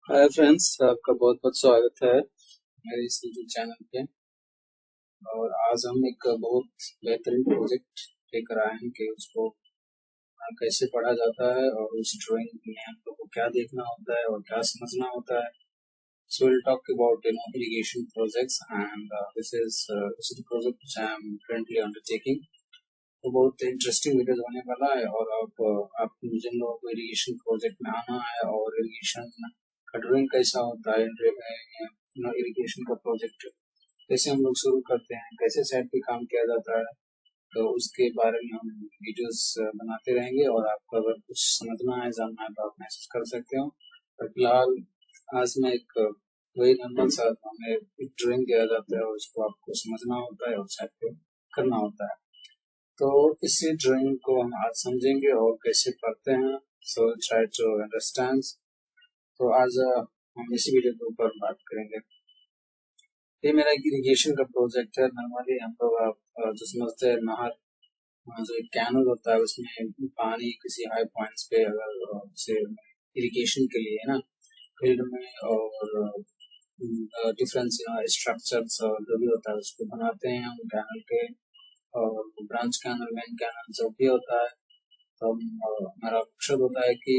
Hi friends, आपका बहुत बहुत स्वागत है मेरे इस यूट्यूब चैनल पे। और आज हम एक बहुत बेहतरीन प्रोजेक्ट लेकर आए हैं कि उसको कैसे पढ़ा जाता है और उस ड्राइंग में हम लोग को क्या देखना होता है और क्या समझना होता है। So we'll talk about irrigation projects and this is the project which I am currently undertaking। तो बहुत इंटरेस्टिंग वीडियो होने वाला है और आप जिन लोगों को इरिगेशन प्रोजेक्ट में आना है और इरिगेशन का ड्राइंग कैसा होता है, इरिगेशन का प्रोजेक्ट कैसे हम लोग शुरू करते हैं, कैसे साइड पे काम किया जाता है, तो उसके बारे में हम वीडियोस बनाते रहेंगे। और आपको अगर कुछ समझना है, जानना है तो आप मैसेज कर सकते हो। पर फिलहाल आज मैं एक वही नॉर्मल सा हमें एक ड्राइंग दिया जाता है और उसको आपको समझना होता है और साइड पे करना होता है। तो इसी ड्राइंग को हम आज समझेंगे और कैसे पढ़ते हैं। So try to understand. तो आज हम इसी वीडियो के ऊपर बात करेंगे। ये मेरा एक इरिगेशन का प्रोजेक्ट है। नॉर्मली हम लोग जो समझते हैं नहर, जो एक कैनल होता है उसमें पानी किसी हाई पॉइंट्स पे अगर से इरिगेशन के लिए ना फील्ड में और डिफरेंस स्ट्रक्चर्स जो भी होता है उसको बनाते हैं हम कैनल के। और ब्रांच कैनल, मेन कैनल जो भी होता है, तो हमारा मकसद होता है कि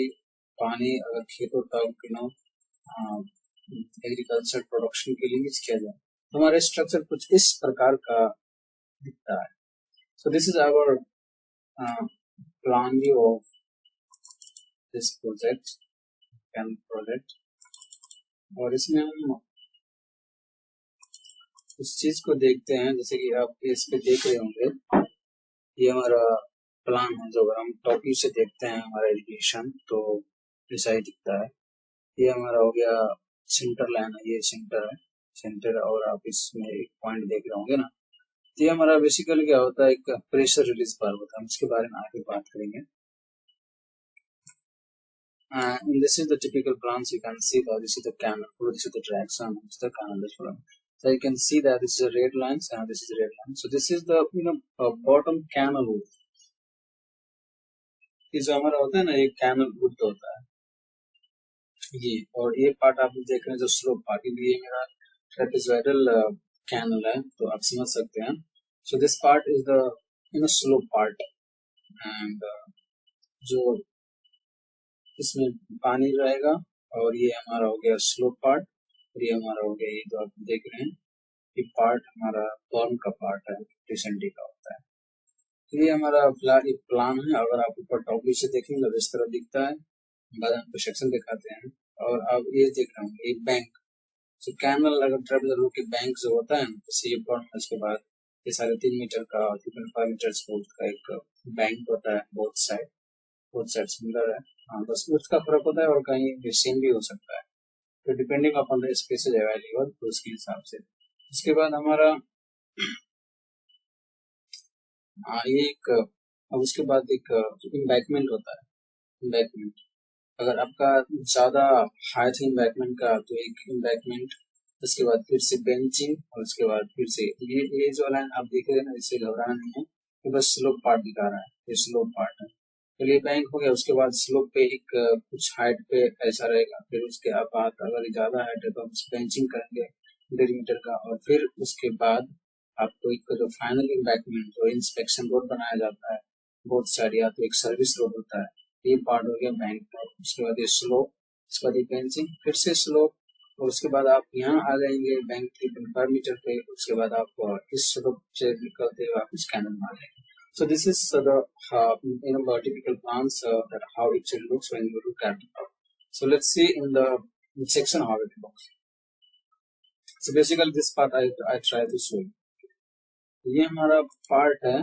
पानी अगर खेतों तक एग्रीकल्चर प्रोडक्शन के लिए यूज किया जाए। तो हमारा स्ट्रक्चर कुछ इस प्रकार का दिखता है। So this is our plan view of this project, canal project. और इसमें हम उस चीज को देखते हैं, जैसे कि आप इस पे देख रहे होंगे, ये हमारा प्लान है। जो अगर हम टॉप व्यू से देखते हैं हमारा एजुकेशन, तो ऐसा ही दिखता है। ये हमारा हो गया सेंटर लाइन है, ये सेंटर है, सेंटर। और आप इसमें एक पॉइंट देख रहे होंगे ना, तो ये हमारा बेसिकली क्या होता है, एक प्रेशर रिलीज वाल्व होता है। हम इसके बारे में आगे बात करेंगे। And this is the typical plants. You can see that this is the canal, this is the traction, this is the canal is from. So you can see that this is a red lines and this is a red line. So this is the bottom canal wood. ये जो हमारा होता है ना, ये canal would होता है ये। और ये पार्ट आप देख रहे हैं जो स्लोप पार्ट, ये मेरा ट्रेपेजोइडल कैनल है, तो आप समझ सकते हैं। So this part is the slope part. And जो इसमें पानी रहेगा, और ये हमारा हो गया स्लोप पार्ट। और ये हमारा हो गया, ये जो आप देख रहे हैं, ये पार्ट हमारा बॉर्न का पार्ट है, रिसेंटली का होता है। तो ये हमारा फिलहाल एक प्लान है। अगर आप ऊपर टॉप व्यू से देखेंगे तो इस तरह दिखता है। बाद में आपको सेक्शन दिखाते हैं। और आप ये देख रहे होंगे एक बैंक। तो कैनल अगर ट्रेवलर के बैंक जो होता है ना, जैसे ये पॉइंट, उसके बाद ये 3.5 मीटर का, 2.5 मीटर का एक बैंक होता है। बोथ साइड सिमिलर है। हाँ, बस width का फर्क होता है और कहीं सेम भी हो सकता है, तो depending upon the spaces available, तो उसके हिसाब से। उसके बाद हमारा ये एक, अब उसके बाद एक इम्बैकमेंट होता है। इम्बैकमेंट, अगर आपका ज्यादा हाइट है इम्बैकमेंट का, तो एक इम्बैकमेंट। उसके बाद फिर से बेंचिंग, और उसके बाद फिर से ये जो लाइन आप देख रहे हैं ना, इससे घबराना नहीं है, ये बस स्लोप पार्ट दिखा रहा है, ये स्लोप पार्ट है। चलिए बैंक हो गया। उसके बाद स्लोप पे एक कुछ हाइट पे ऐसा रहेगा। फिर उसके बाद अगर ज्यादा हाइट है तो हम बेंचिंग करेंगे 1.5 मीटर का। और फिर उसके बाद आपको एक जो फाइनल इम्बैकमेंट, जो इंस्पेक्शन रोड बनाया जाता है बोथ साइड, या तो एक सर्विस रोड होता है, ये पार्ट हो गया बैंक का। उसके बाद ये स्लोप, उसके बाद ये बेंचिंग, फिर से स्लोप। और उसके बाद आप यहाँ आ जाएंगे बैंक 3.5 मीटर पे। उसके बाद आप इस स्लोप से निकलते हुए आप इस कैनल में आ जाएंगे। So this is the typical plants, that how it looks when you look at it. So let's see in the section how it looks. So basically this part I try to show you. ये हमारा part है,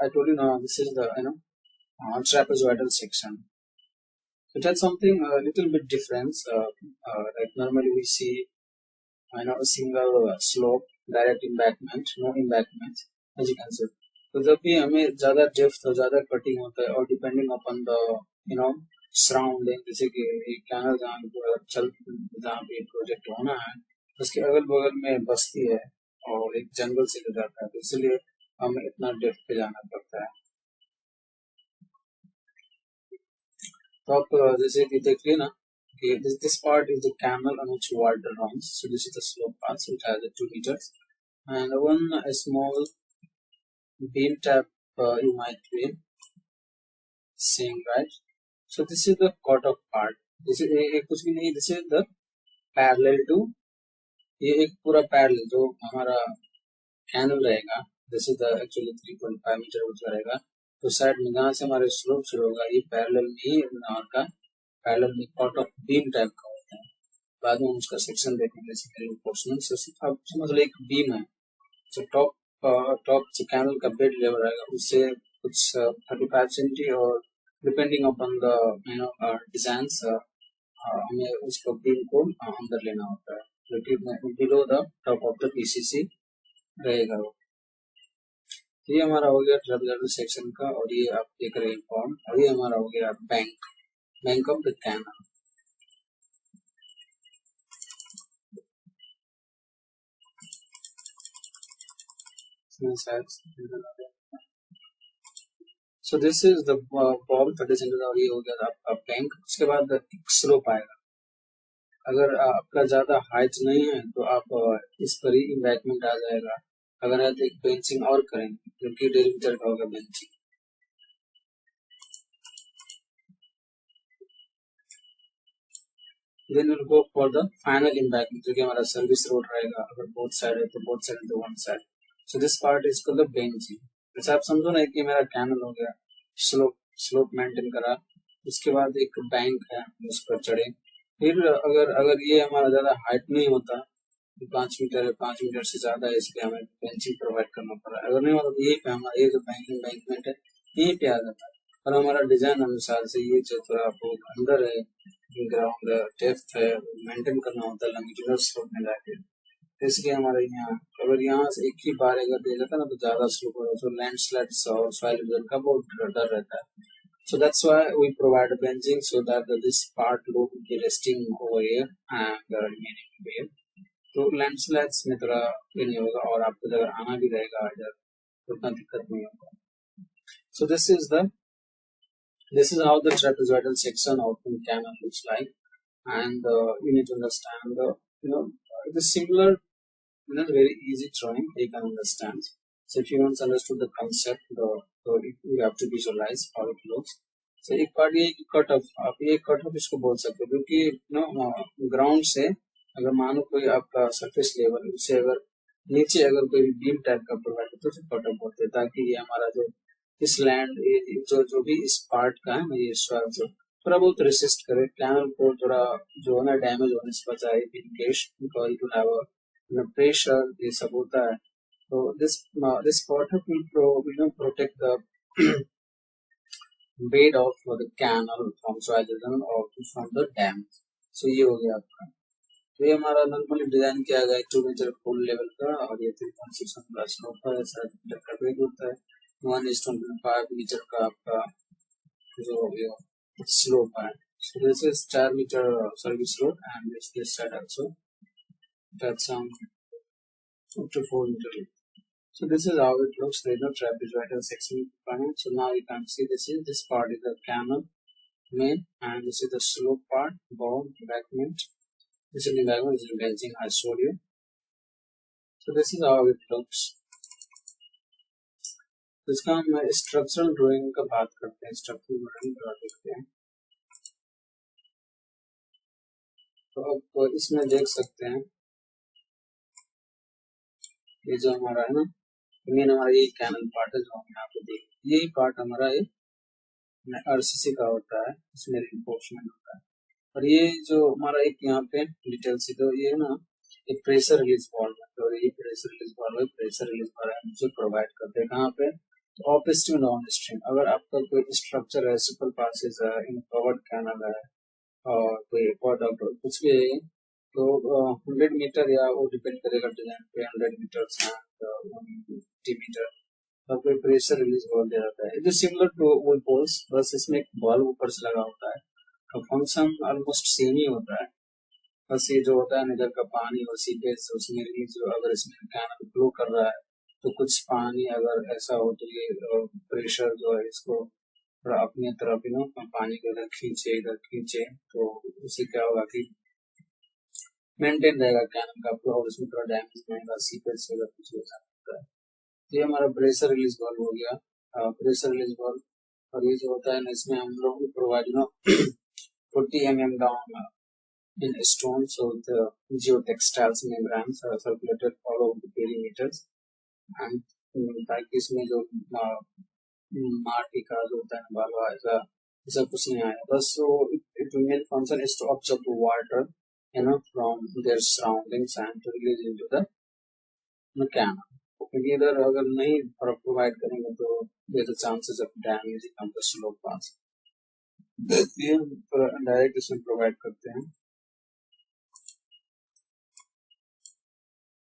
I told you now this is the trapezoidal section. It has something a little bit different. Like normally we see a single slope, direct embankment, no embankment, as you can see. तो जब भी हमें ज्यादा depth और ज्यादा cutting होता है, और depending upon the you know surrounding, जैसे कि कैनल जहाँ पे प्रोजेक्ट होना है, उसके अगल बगल में बस्ती है और एक जंगल से गुजरता है, तो इसलिए हमें इतना डेप्थ पे जाना पड़ता है। तो आप जैसे कि देखिए ना Okay, this part is the canal on which water runs. So this is the slope part, so it has 2 meters, and one a small beam tap you might be seeing, right? So this is the cut off part. This is कुछ भी नहीं. This is the parallel to, ये एक पूरा parallel जो हमारा canal रहेगा. This is the actually 3.5 metre ऊंचा रहेगा. तो साइड में जहाँ से हमारे स्लोप शुरू होगा ये पैरेलल में ही नार का पैरेलल में कट ऑफ बीम टाइप का होता है. बाद में उसका सेक्शन देखेंगे सिमिलर पोर्शन. अब समझ लो एक बीम है. जो टॉप जो कैनल का बेड लेवल रहेगा उससे कुछ 35 सेंटी और डिपेंडिंग अपॉन द डिजाइन हमें उसको बीम को अंदर लेना होता है जो कि below the top of the PCC रहेगा. वो ये हमारा हो गया ट्रेपेजॉइडल सेक्शन का. और ये आप देख रहे हैं फॉर्म. और ये हमारा हो गया bank of the canal. So this is the ball 30 centimetre. और ये हो गया आपका बैंक. उसके बाद स्लोप आएगा. अगर आपका ज्यादा हाइट नहीं है तो आप इस पर ही इम्बैंकमेंट आ जाएगा. अगर है तो एक बेंचिंग और करेंगे क्योंकि 1.5 मीटर का होगा benching. Then we'll go for the final embankment जो कि हमारा सर्विस रोड रहेगा. अगर बोथ साइड है तो बोथ साइड तो one side. So this part is called the benching. जैसे आप समझो ना कि मेरा कैनल हो गया, स्लोप मेंटेन करा. उसके बाद एक बैंक है उस पर चढ़े. फिर अगर ये हमारा ज्यादा हाइट नहीं होता, 5 मीटर है, 5 मीटर से ज्यादा है, इसलिए हमें बेंचिंग प्रोवाइड करना पड़ा. अगर नहीं होता तो यही पे हमारा ये जो बैंकमेंट है यहीं पे आ जाता है. और हमारा डिजाइन अनुसार से ये जो थोड़ा बहुत अंदर है, ग्राउंड डेप्थ है, मेंटेन करना होता है लॉन्गिट्यूडनल स्लोप में लाके. इसलिए हमारे यहाँ अगर यहाँ से एक ही बार अगर दे जाता ना तो ज्यादा स्लोप होगा तो लैंडस्लाइड और सॉइल इरोजन का बहुत डर रहता है. So that's why we provide benching so that this part load will be resting over here and remaining over here. तो लैंडस्लाइड्स में थोड़ा ये नहीं होगा और आपको अगर आना भी रहेगा इधर तो उतना दिक्कत नहीं होगा. So this is how the trapezoidal section of the canal looks like, and you need to understand it is similar, very easy drawing you can understand. So if you want to understand the concept, so you have to visualize how it looks. So एक part ये cut off, आप ये cut off इसको बोल सकते हो क्योंकि ground से अगर मानो कोई आपका सरफेस लेवल उससे अगर नीचे अगर कोई बीम टाइप का प्रोवाइड है तो उसे कट ऑफ बोलते हैं. ताकि ये हमारा जो इस लैंड जो भी इस पार्ट का है ना ये जो थोड़ा बहुत रेसिस्ट करे, कैनल को थोड़ा जो है ना डैमेज होने से बचाए इन केस प्रेशर ये सब होता है. तो this part will protect the bed of the canal from soil erosion or from the dam. So ये हो गया आपका. तो ये हमारा नॉर्मली डिजाइन किया गया 2 मीटर फुल लेवल का. और ये 3.6 प्लस होता है, 7 मीटर का बेड होता है, 1:25 मीटर का आपका जो slope है. So this is 4 meter service road and this side also that's up to 4 meter. So this is how it looks. There is no trapezoidal section component. So now you can see this part is the canal main and this is the slope part, bound embankment. This is the embankment, this is the benching I showed you. So this is how it looks. तो इसका हम structural drawing का बात करते हैं. Structural drawing draw देखते हैं. तो आप इसमें देख सकते हैं ये जो हमारा है ना मेन हमारा यही कैनल पार्ट है जो हम यहाँ पे देख. यही पार्ट हमारा ये आरसीसी का होता है, इसमें रिइंफोर्समेंट होता है. और ये जो हमारा एक यहाँ पे डिटेल सी तो ये ना एक प्रेशर रिलीज वाल्व है. तो ये प्रेशर रिलीज वाल्व है, प्रेशर रिलीज वाल्व जो प्रोवाइड करते हैं कहाँ पे तो अप स्ट्रीम डाउन स्ट्रीम. अगर आपका कोई स्ट्रक्चर है, सिंपल पासेज है, इन कवर्ड कैनल है और कोई प्रोडक्ट कुछ भी है तो 100 मीटर या वो डिपेंड करेगा डिजाइन पे 100 मीटर 150 मीटर तब कोई प्रेशर रिलीज बोल दिया जाता है. It is similar to wool poles, बस इसमें एक बल्ब ऊपर से लगा होता है. तो फंक्शन ऑलमोस्ट सेम ही होता है. बस ये जो होता है इधर का पानी और सीपेज उसमें रिलीज अगर इसमें कैनल फ्लो कर रहा है तो कुछ पानी अगर ऐसा हो तो ये प्रेशर जो है इसको और अपनी तरफ पानी को इधर खींचे तो उससे क्या होगा कि मेंटेन रहेगा कैनल का फ्लो और उसमें थोड़ा डैमेज नहीं होगा, सीपेज से अगर कुछ हो सकता है। तो ये हमारा प्रेशर रिलीज वाल्व हो गया, प्रेशर रिलीज वाल्व। और ये जो होता है ना, इसमें हम लोग provide 40 mm down in stones with geotextiles membranes circulated all over the perimeters and ताकि इसमें जो माटी का जो होता है बालू ऐसा ऐसा कुछ नहीं आया बस। so it main function is to absorb the water from their surroundings and to release into the canal। क्योंकि इधर अगर नहीं प्रोवाइड करेंगे तो there's a chances of damaging on the slope path। ये डायरेक्ट इसमें प्रोवाइड करते हैं।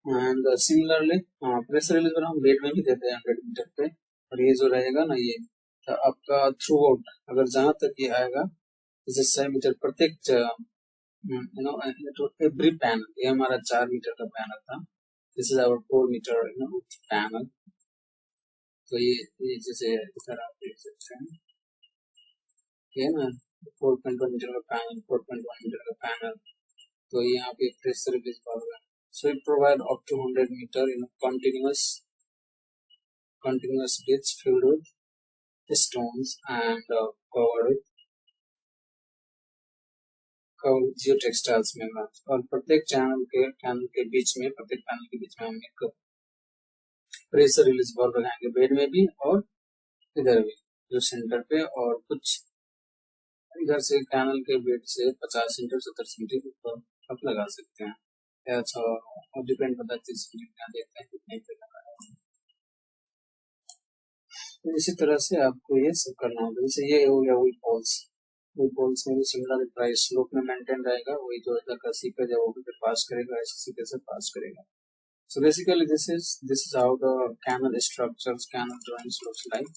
एंड सिमिलरली प्रेशर रिलीज पर हम बेड में भी देते हैं 100 मीटर पे। और ये जो रहेगा ना, ये तो आपका थ्रू आउट अगर जहां तक ये आएगा जैसे 6 मीटर प्रत्येक एवरी पैनल। ये हमारा 4 मीटर का पैनल था, this is our 4 metre panel. तो ये जैसे इधर आप देख सकते हैं, ये ना 4.1 मीटर का पैनल, 4.1 मीटर का पैनल। तो यहाँ पे प्रेशर रिलीज वाल्व है। So it provide up to 100 meter in a continuous ditch filled with stones and covered geotextiles membranes। और प्रत्येक कैनल के बीच में, प्रत्येक पैनल के बीच में हम एक प्रेशर रिलीज वाल्व लगाएंगे, बेड में भी और इधर भी जो सेंटर पे। और कुछ इधर से कैनल के बेड से 50 सेंटीमीटर 70 सेंटीमीटर ऊपर आप लगा सकते हैं। अच्छा, और डिपेंड करता है किस क्या देखते हैं कितने पे लगा है। तो इसी तरह से आपको ये सब करना होगा। जैसे ये हो गया वी पोल्स में भी सिमिलर प्राइस स्लोप में मेंटेन रहेगा, वही जो इधर का सीपेज है वो भी पास करेगा, ऐसे सीपे से पास करेगा। So basically this is how the canal structures, canal drawings looks like.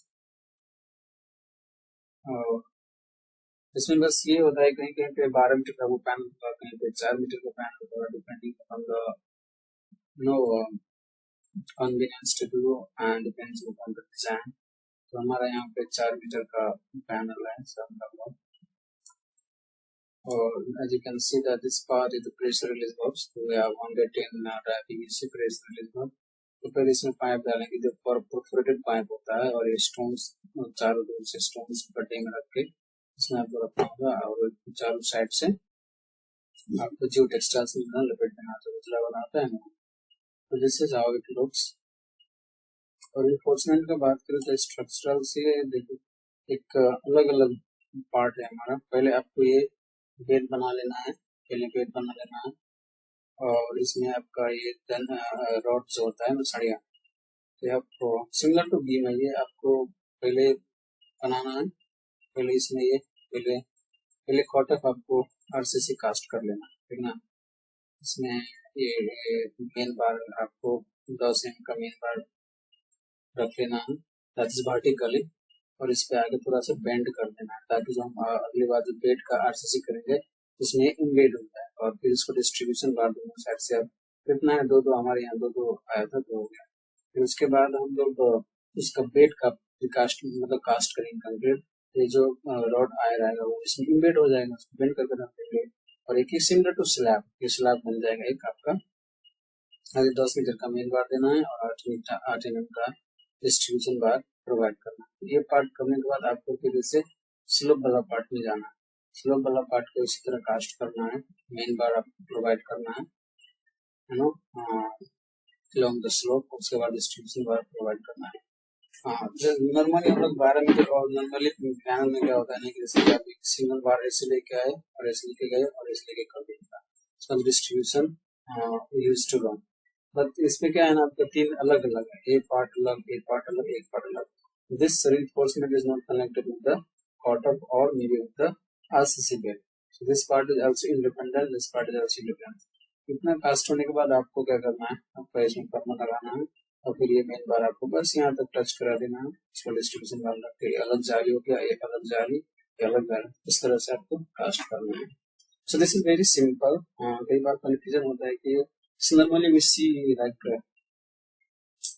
इसमें बस ये होता है कहीं कहीं पे 12 मीटर का वो पैनल होगा, कहीं पे 4 मीटर का पैनल होगा, depending upon the no convenience to do and depends upon the design. तो हमारा यहाँ पे 4 मीटर का पैनल है सब लगभग। और as you can see that this part is the pressure release valve, so we have 110 PVC pressure release valve। तो फिर इसमें पाइप डालेंगे जो परफोरेटेड पाइप होता है, और ये स्टोन्स चारों दूर से स्टोन्स कटे में रख के इसमें आपको रखना होगा, और चारों साइड से आपको जियो टेक्सटाइल से लपेट देना तो उजला बनाता है ना। तो this is how it looks. और रिफोर्समेंट का बात करें तो स्ट्रक्चरल से देखो एक अलग अलग पार्ट है हमारा। पहले आपको ये बेड बना लेना है, पहले बेड बना लेना है। और इसमें आपका ये रॉड जो होता है ना, सरिया, तो आपको सिमिलर टू बीम है, ये आपको पहले बनाना है। पहले इसमें ये पहले कॉटअप आपको आरसीसी कास्ट कर लेना, ठीक ना। इसमें ये मेन बार आपको 10 एम का मेन बार रख लेना है, दैट इज वर्टिकली। और इस पे आगे थोड़ा सा बेंड कर देना है, ताकि जो हम अगली बार जो बेड का आरसीसी करेंगे उसमें इम्बेड होता है। और फिर इसको डिस्ट्रीब्यूशन बार दोनों साइड से अब कितना है, दो हमारे यहाँ दो आया था, 2 हो गया। फिर उसके बाद हम लोग इसका बेड का कास्ट मतलब कास्ट करेंगे कंक्रीट। ये जो रॉड आया रहेगा वो इसमें इम्बेड हो जाएगा, उसको बेंड करके रख देंगे। और एक ही सिमिलर टू स्लैब, ये स्लैब बन जाएगा एक आपका। आगे 10 मीटर का मेन बार देना है और 8 mm का डिस्ट्रीब्यूशन बार प्रोवाइड करना है। ये पार्ट करने के बाद आपको फिर इसे स्लोप वाला पार्ट में जाना है। स्लोप वाला पार्ट को इसी तरह कास्ट करना है, मेन बार आपको प्रोवाइड करना है नो along the slope। उसके बाद डिस्ट्रीब्यूशन बार प्रोवाइड करना है। हाँ, नॉर्मली हम लोग 12 मीटर, और नॉर्मली पैनल में क्या होता है ना कि जैसे आप एक सिंगल बार ऐसे लेके आए और ऐसे लेके गए और ऐसे लेके कर दिया, उसका distribution use to run. But इसमें क्या है ना, आपका 3 अलग अलग है, एक पार्ट अलग, एक पार्ट अलग, एक पार्ट अलग। This reinforcement is not connected with the caught-up or maybe with the RCC bed, so this part is also independent, this part is also independent। इतना कास्ट होने के बाद आपको क्या करना है, आपको इसमें कर्मा लगाना है, और फिर ये मेन बार आपको बस यहाँ तक टच करा देना है। इसको डिस्ट्रीब्यूशन बार रख के अलग जाली हो गया, एक अलग जाली, एक अलग जाली, इस तरह से आपको कास्ट करना है। So this is very simple. कई बार कंफ्यूजन होता है कि normally we see like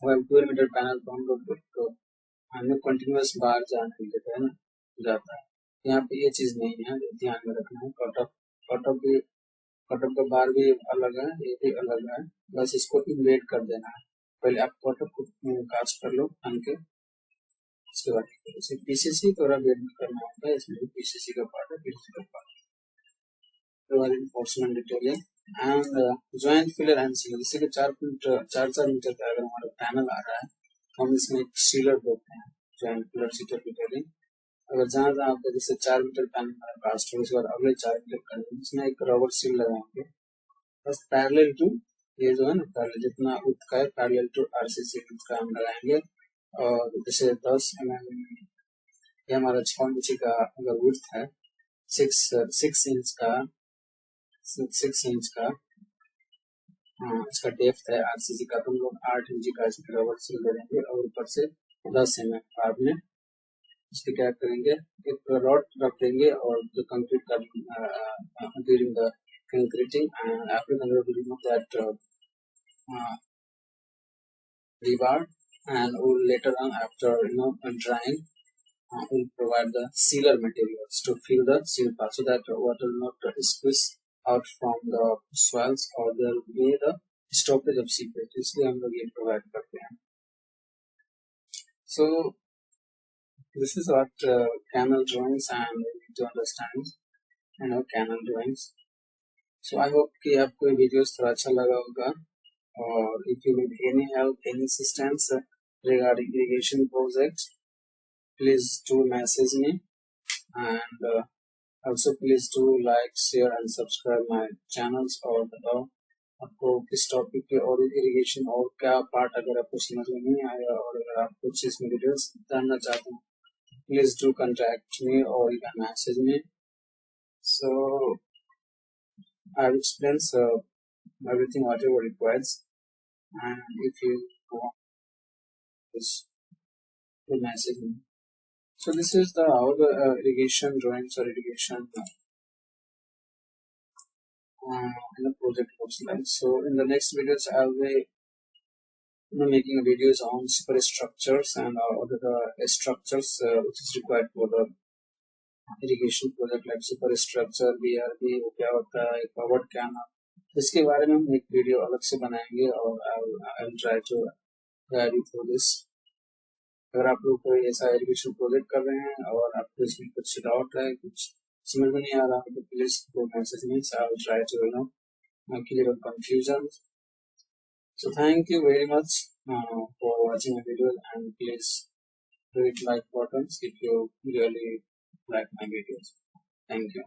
when 12 metre panel तो हम लोग तो हमें कंटिन्यूअस बार जाने देते हैं ना, जाता है। यहाँ पे ये चीज नहीं है, ध्यान में रखना है। कट ऑफ का बार भी अलग है, ये भी अलग है, बस इसको इन्वेट कर देना है। पहले आप कट ऑफ को कास्ट कर लो बन के, उसके बाद इसे पीसीसी थोड़ा वेट करना होता है, इसमें पीसीसी का पार्ट है, पीसीसी का part enforcement detailing and joint filler and sealer. जैसे कि 4 मीटर का अगर हमारा पैनल आ रहा है, हम इसमें एक सीलर देते हैं, ज्वाइंट फिलर सीलर डिटेलिंग। अगर जहाँ जहाँ आपका जैसे 4 मीटर पैनल कास्ट हो, उसके बाद अगले 4 मीटर करेंगे, इसमें एक रबर सील लगाएंगे, बस पैरेलल टू ये जो है ना, पैरेलल जितना विड्थ का है पैरेलल टू आरसीसी विड्थ का हम लगाएंगे। और जैसे 10 mm ये हमारा 6 इंच का अगर विड्थ है, 6 इंच का 6 इंच का इसका डेप्थ है आरसीसी का, तो हम लोग 8 इंच का इसमें रबर सील करेंगे और ऊपर से 10 mm बाद में इसके क्या करेंगे, एक रॉड रख देंगे और जो कंक्रीट का during the concreting, and after the remove that rebar, and we'll later on after drying, we'll provide the sealer materials to fill the seal part so that water will not squeeze out from the swells or there will be the stoppage of seepage, इसलिए हम लोग ये provide करते हैं। So this is what canal drawings and we need to understand canal drawings. So I hope कि आपको ये videos थोड़ा अच्छा लगा होगा, और if you need any help, any assistance regarding irrigation project, please do message me, and also please do like, share and subscribe my channels। और बताओ आपको किस टॉपिक पे और इरिगेशन और क्या पार्ट अगर आपको समझ में नहीं आया, और अगर आप कुछ इसमें डिटेल्स जानना चाहते हैं, please do contact me or you can message me। So I will explain everything whatever requires, and if you want this, to message me। So this is the how the irrigation drawings or irrigation in the project looks like। So in the next videos I'll be making videos on superstructures and other structures which is required for the irrigation project, like superstructure, BRB क्या होता है, covered canal, इसके बारे में हम एक video अलग से बनाएंगे और I will try to guide you through this। अगर आप लोग कोई ऐसा एजुकेशन प्रोजेक्ट कर रहे हैं और आपको इसमें कुछ डाउट है, कुछ समझ में नहीं आ रहा है, तो प्लीज वो मैसेज में I will try to clear up confusion। So thank you very much for watching my video, and please hit like buttons if you really like my videos। Thank you।